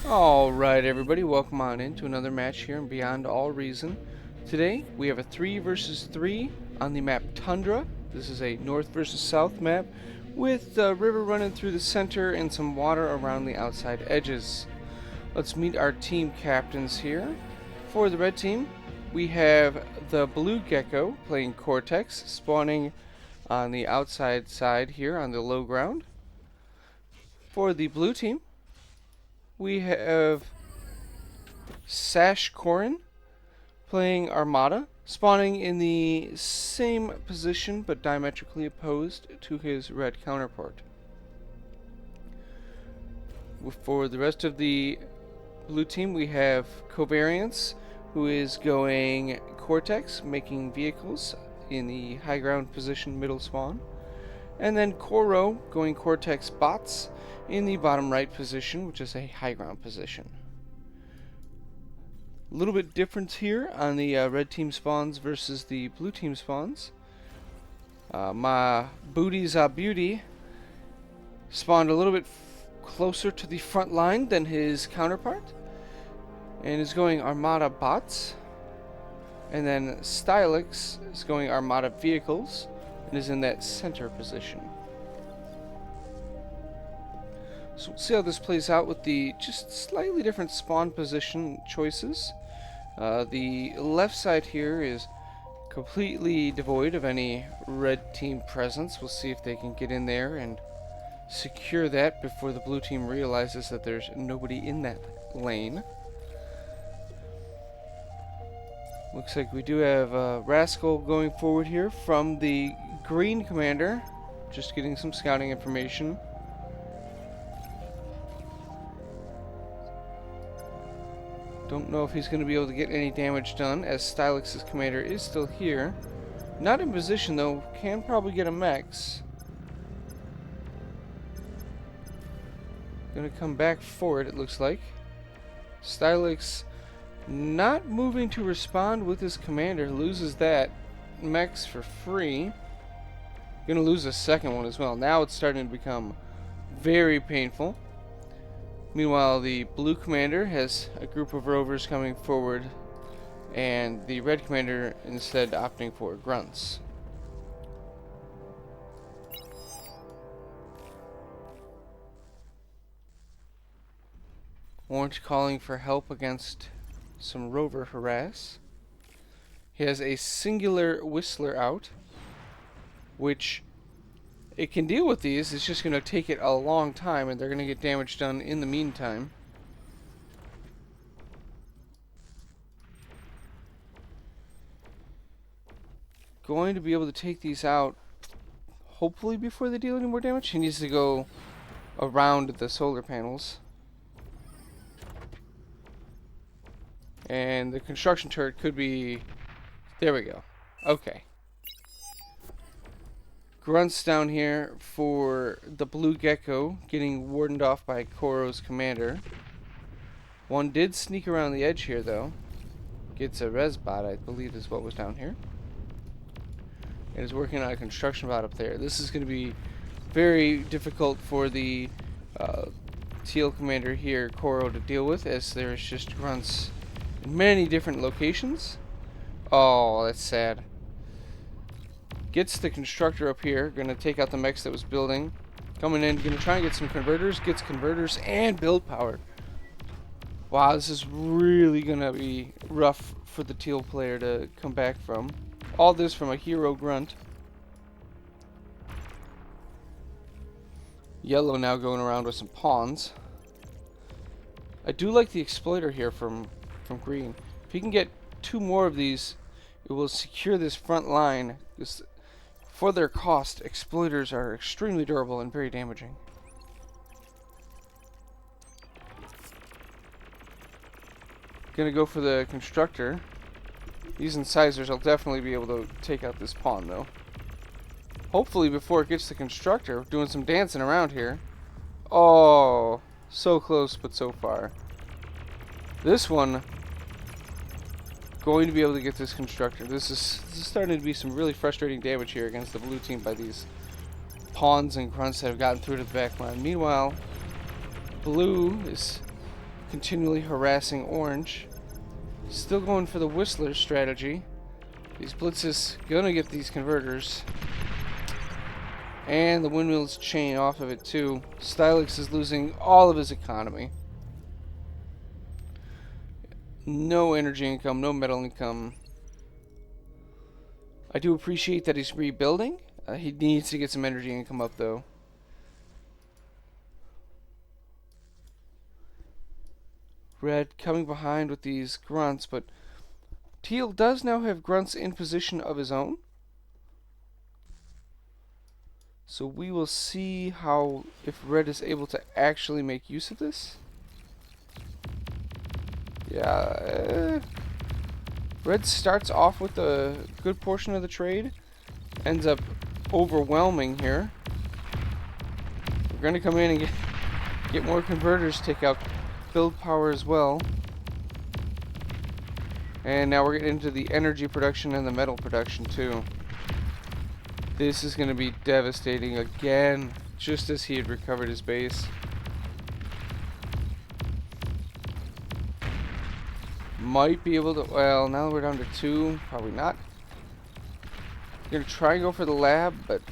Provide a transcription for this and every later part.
Alright everybody, welcome on into another match here in Beyond All Reason. Today we have a 3 versus 3 on the map Tundra. This is a north versus south map with a river running through the center and some water around the outside edges. Let's meet our team captains here. For the red team, we have the blue gecko playing Cortex, spawning on the outside side here on the low ground. For the blue team, we have Sash Corin playing Armada, spawning in the same position but diametrically opposed to his red counterpart. For the rest of the blue team, we have Covariance, who is going Cortex, making vehicles in the high ground position middle spawn. And then Koro going Cortex bots in the bottom right position, which is a high ground position. A little bit different here on the red team spawns versus the blue team spawns. My booty's a beauty spawned a little bit closer to the front line than his counterpart and is going Armada bots. And then Stylix is going Armada vehicles and is in that center position. So we'll see how this plays out with the just slightly different spawn position choices. The left side here is completely devoid of any red team presence. We'll see if they can get in there and secure that before the blue team realizes that there's nobody in that lane. Looks like we do have Rascal going forward here from the green commander, just getting some scouting information. Don't know if he's going to be able to get any damage done, as Stylix's commander is still here. Not in position though, can probably get a Mex. Gonna come back for it, it looks like. Stylix not moving to respond with his commander, loses that Mex for free. Gonna lose a second one as well. Now it's starting to become very painful. Meanwhile, the blue commander has a group of rovers coming forward, and the red commander instead opting for grunts. Orange calling for help against some rover harass. He has a singular whistler out, which it can deal with these. It's just going to take it a long time, and they're going to get damage done in the meantime. Going to be able to take these out, hopefully before they deal any more damage. He needs to go around the solar panels. And the construction turret could be... There we go. Okay. Grunts down here for the blue gecko, getting wardened off by Koro's commander. One did sneak around the edge here, though. Gets a res bot, I believe is what was down here. And is working on a construction bot up there. This is going to be very difficult for the teal commander here, Koro, to deal with, as there's just grunts in many different locations. Oh, that's sad. Gets the constructor up here, gonna take out the mechs that was building. Coming in, gonna try and get some converters, gets converters and build power. Wow, this is really gonna be rough for the teal player to come back from. All this from a hero grunt. Yellow now going around with some pawns. I do like the exploiter here from green. If he can get 2 more of these, it will secure this front line. For their cost, exploiters are extremely durable and very damaging. Gonna go for the constructor. These incisors will definitely be able to take out this pawn, though. Hopefully before it gets the constructor. Doing some dancing around here. Oh, so close but so far. This one going to be able to get this constructor. This is starting to be some really frustrating damage here against the blue team by these pawns and grunts that have gotten through to the back line. Meanwhile, blue is continually harassing orange. Still going for the Whistler strategy. These blitzes gonna get these converters. And the windmills chain off of it too. Stylix is losing all of his economy. No energy income, no metal income. I do appreciate that he's rebuilding. He needs to get some energy income up though. Red coming behind with these grunts, but Teal does now have grunts in position of his own. So we will see how, if Red is able to actually make use of this. Yeah, Red starts off with a good portion of the trade, ends up overwhelming here. We're going to come in and get more converters, take out build power as well. And now we're getting into the energy production and the metal production too. This is going to be devastating again, just as he had recovered his base. Might be able to, well, now we're down to 2, probably not. Gonna try and go for the lab, but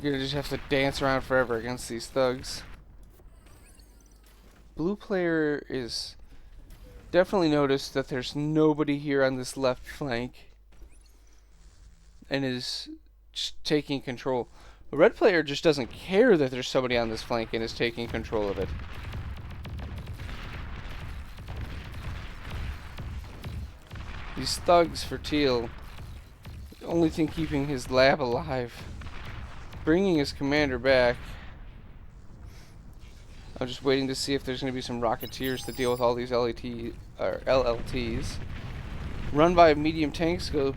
you're gonna just have to dance around forever against these thugs. Blue player is definitely noticed that there's nobody here on this left flank and is just taking control. The red player just doesn't care that there's somebody on this flank and is taking control of it. These thugs for Teal, the only thing keeping his lab alive, bringing his commander back. I'm just waiting to see if there's going to be some Rocketeers to deal with all these LLTs. Run by medium tanks goes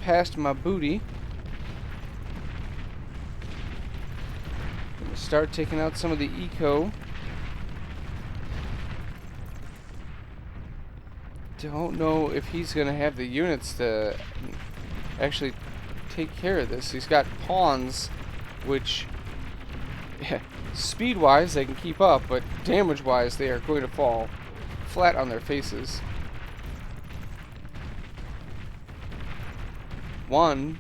past my booty. Gonna start taking out some of the eco. Don't know if he's going to have the units to actually take care of this. He's got pawns, which, yeah, speed-wise they can keep up, but damage-wise they are going to fall flat on their faces. One.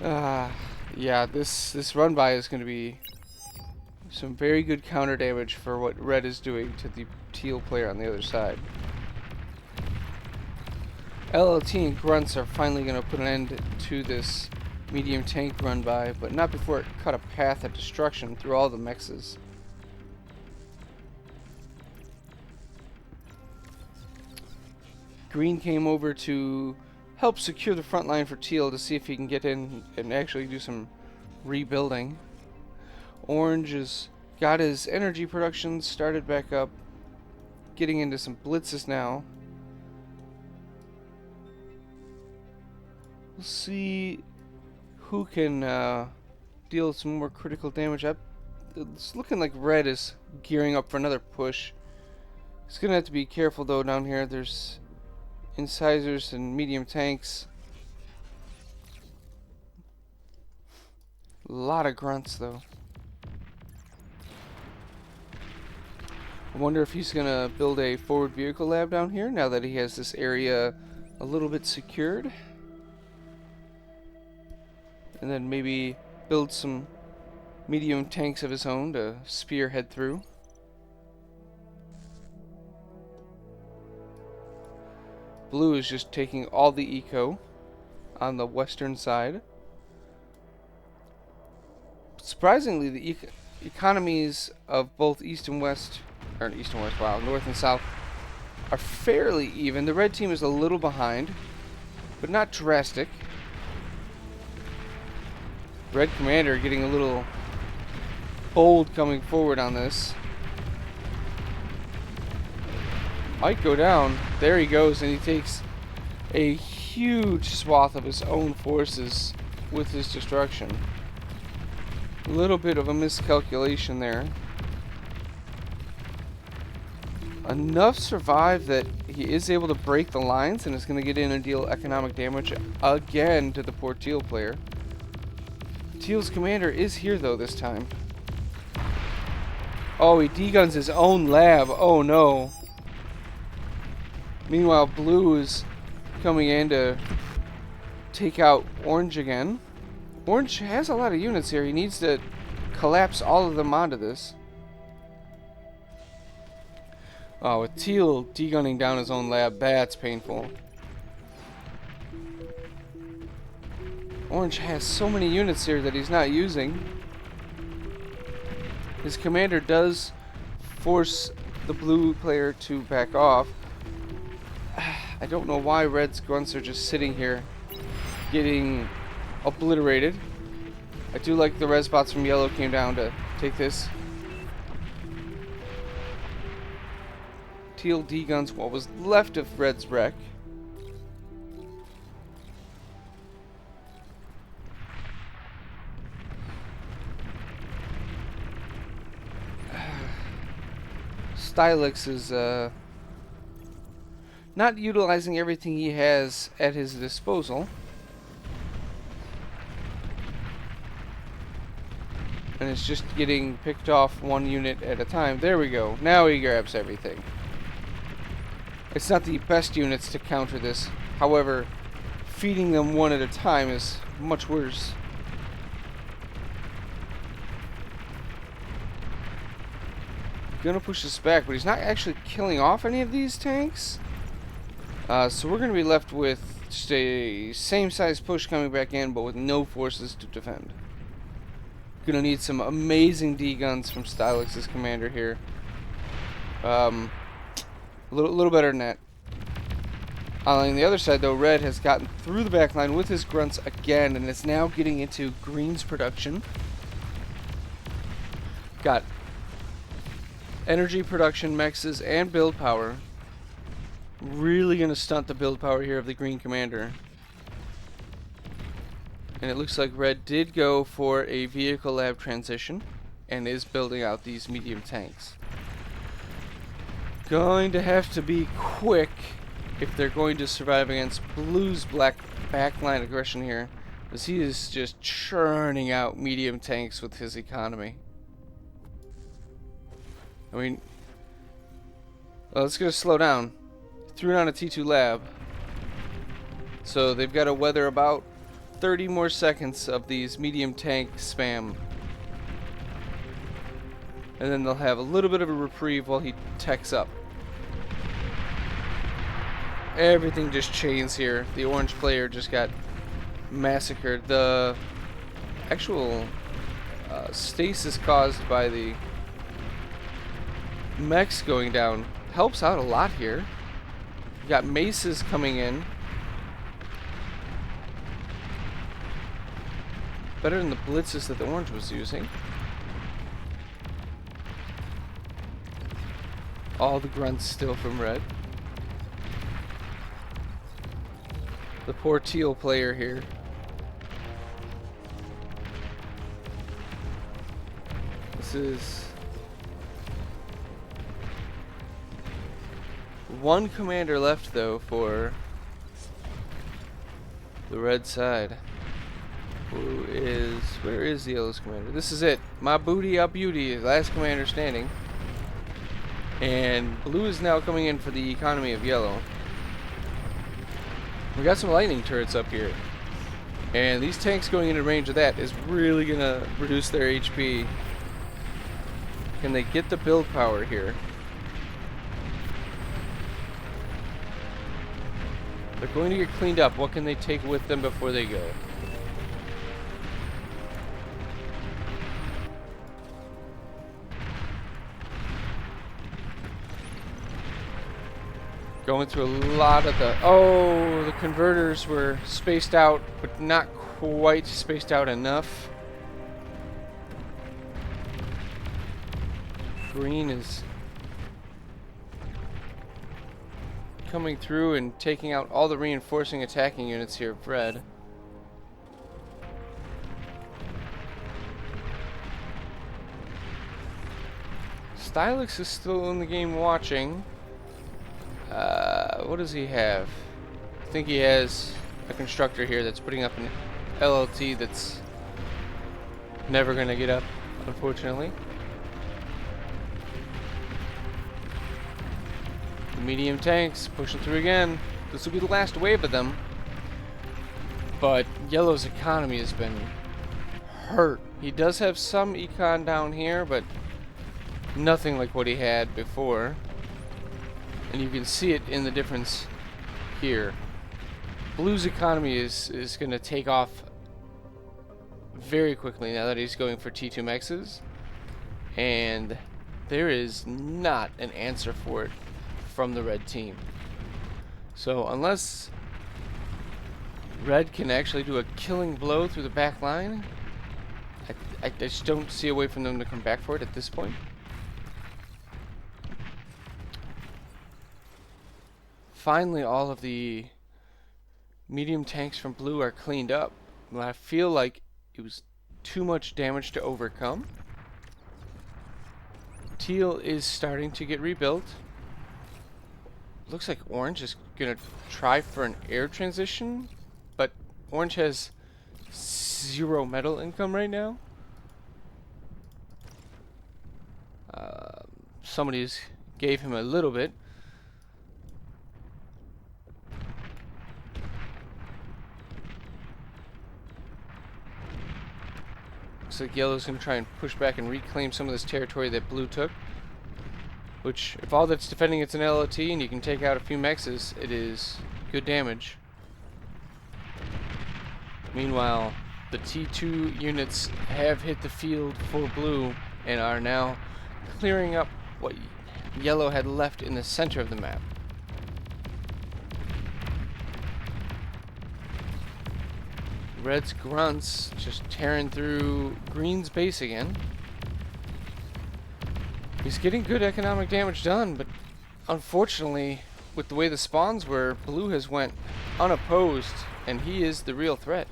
Yeah, this run-by is going to be some very good counter damage for what red is doing to the Teal player on the other side. LLT and grunts are finally going to put an end to this medium tank run by, but not before it cut a path of destruction through all the mexes. Green came over to help secure the front line for Teal to see if he can get in and actually do some rebuilding. Orange has got his energy production started back up, getting into some blitzes now. We'll see who can deal some more critical damage. It's looking like red is gearing up for another push. He's gonna have to be careful though down here. There's incisors and medium tanks. A lot of grunts though. I wonder if he's gonna build a forward vehicle lab down here now that he has this area a little bit secured. And then maybe build some medium tanks of his own to spearhead through. Blue is just taking all the eco on the western side. Surprisingly, the economies of both east and west, or east and west, wow, north and south, are fairly even. The red team is a little behind, but not drastic. Red commander getting a little bold coming forward on this. Might go down. There he goes, and he takes a huge swath of his own forces with his destruction. A little bit of a miscalculation there. Enough survive that he is able to break the lines and is going to get in and deal economic damage again to the poor Teal player. Teal's commander is here though this time. Oh, he deguns his own lab. Oh no. Meanwhile, blue is coming in to take out orange again. Orange has a lot of units here. He needs to collapse all of them onto this. Oh, with teal degunning down his own lab, that's painful. Orange has so many units here that he's not using. His commander does force the blue player to back off. I don't know why red's grunts are just sitting here getting obliterated. I do like the res bots from yellow came down to take this. Teal deguns what was left of red's wreck. Stylix is not utilizing everything he has at his disposal. And it's just getting picked off one unit at a time. There we go. Now he grabs everything. It's not the best units to counter this. However, feeding them one at a time is much worse. Gonna push this back, but he's not actually killing off any of these tanks. So we're gonna be left with just a same size push coming back in, but with no forces to defend. Gonna need some amazing D-guns from Stylix's commander here. A little better than that. On the other side, though, red has gotten through the back line with his grunts again, and is now getting into green's production. Got energy production, mexes, and build power. Really gonna stunt the build power here of the green commander. And it looks like red did go for a vehicle lab transition and is building out these medium tanks. Going to have to be quick if they're going to survive against blue's black backline aggression here, as he is just churning out medium tanks with his economy. I mean, well, it's going to slow down. Threw down a T2 lab. So they've got to weather about 30 more seconds of these medium tank spam. And then they'll have a little bit of a reprieve while he techs up. Everything just chains here. The orange player just got massacred. The actual stasis caused by the mechs going down helps out a lot here. You got maces coming in. Better than the blitzes that the orange was using. All the grunts still from red. The poor teal player here. This is one commander left, though, for the red side. Where is the yellow's commander? This is it. My booty, up beauty, last commander standing. And blue is now coming in for the economy of yellow. We got some lightning turrets up here. And these tanks going into range of that is really gonna reduce their HP. Can they get the build power here? They're going to get cleaned up. What can they take with them before they go? Going through a lot of the... Oh, the converters were spaced out, but not quite spaced out enough. Green is coming through and taking out all the reinforcing attacking units here of red. Stylix is still in the game watching. What does he have? I think he has a constructor here that's putting up an LLT that's never gonna get up, unfortunately. Medium tanks pushing through again. This will be the last wave of them. But Yellow's economy has been hurt. He does have some econ down here, but nothing like what he had before. And you can see it in the difference here. Blue's economy is going to take off very quickly now that he's going for T2 mexes. And there is not an answer for it from the red team. So unless red can actually do a killing blow through the back line, I just don't see a way for them to come back for it at this point. Finally, all of the medium tanks from blue are cleaned up. But I feel like it was too much damage to overcome. Teal is starting to get rebuilt. Looks like orange is gonna try for an air transition, but orange has 0 metal income right now. Somebody's gave him a little bit. Looks like yellow's gonna try and push back and reclaim some of this territory that blue took. Which, if all that's defending it's an LOT and you can take out a few mexes, it is good damage. Meanwhile, the T2 units have hit the field for blue and are now clearing up what yellow had left in the center of the map. Red's grunts just tearing through green's base again. He's getting good economic damage done, but unfortunately, with the way the spawns were, blue has went unopposed, and he is the real threat.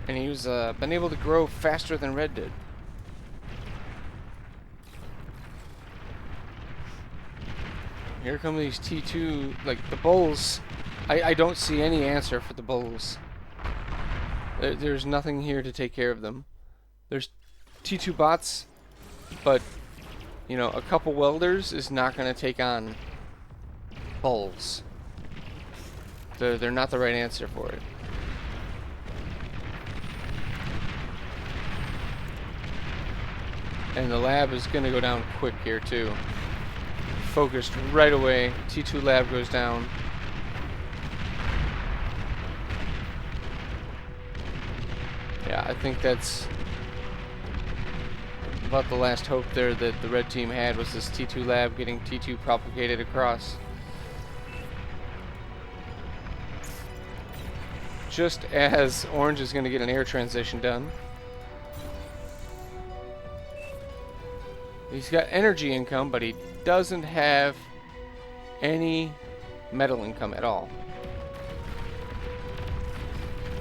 And he's been able to grow faster than red did. Here come these T2, like the bulls. I don't see any answer for the bulls. There's nothing here to take care of them. There's T2 bots, but you know, a couple welders is not going to take on bulls. They're not the right answer for it. And the lab is going to go down quick here too. Focused right away. T2 lab goes down. Yeah, I think that's about the last hope there that the red team had, was this T2 lab getting T2 propagated across. Just as orange is going to get an air transition done. He's got energy income, but he doesn't have any metal income at all.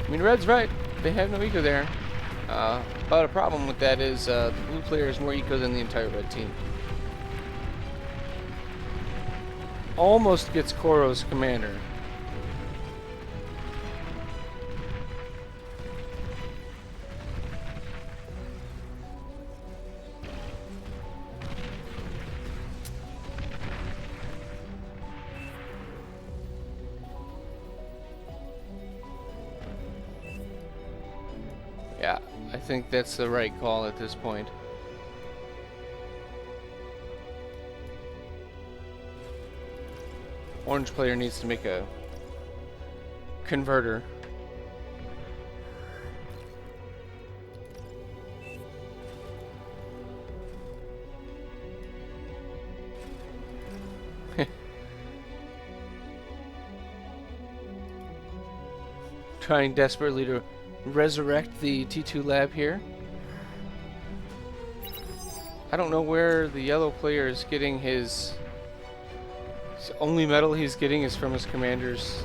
I mean, red's right. They have no eco there. But a problem with that is the blue player is more eco than the entire red team. Almost gets Koro's commander. Yeah, I think that's the right call at this point. Orange player needs to make a converter. Trying desperately to resurrect the T2 lab here. I don't know where the yellow player is getting his only metal he's getting is from his commander's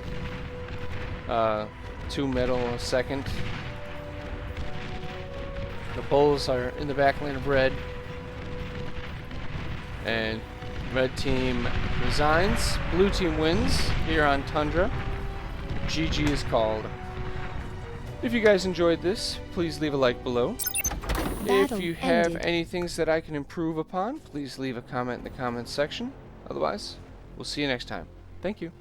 2 metal a second. The bulls are in the back lane of red, and red team resigns. Blue team wins here on Tundra. GG is called. If you guys enjoyed this, please leave a like below. If you have any things that I can improve upon, please leave a comment in the comments section. Otherwise, We'll see you next time. Thank you.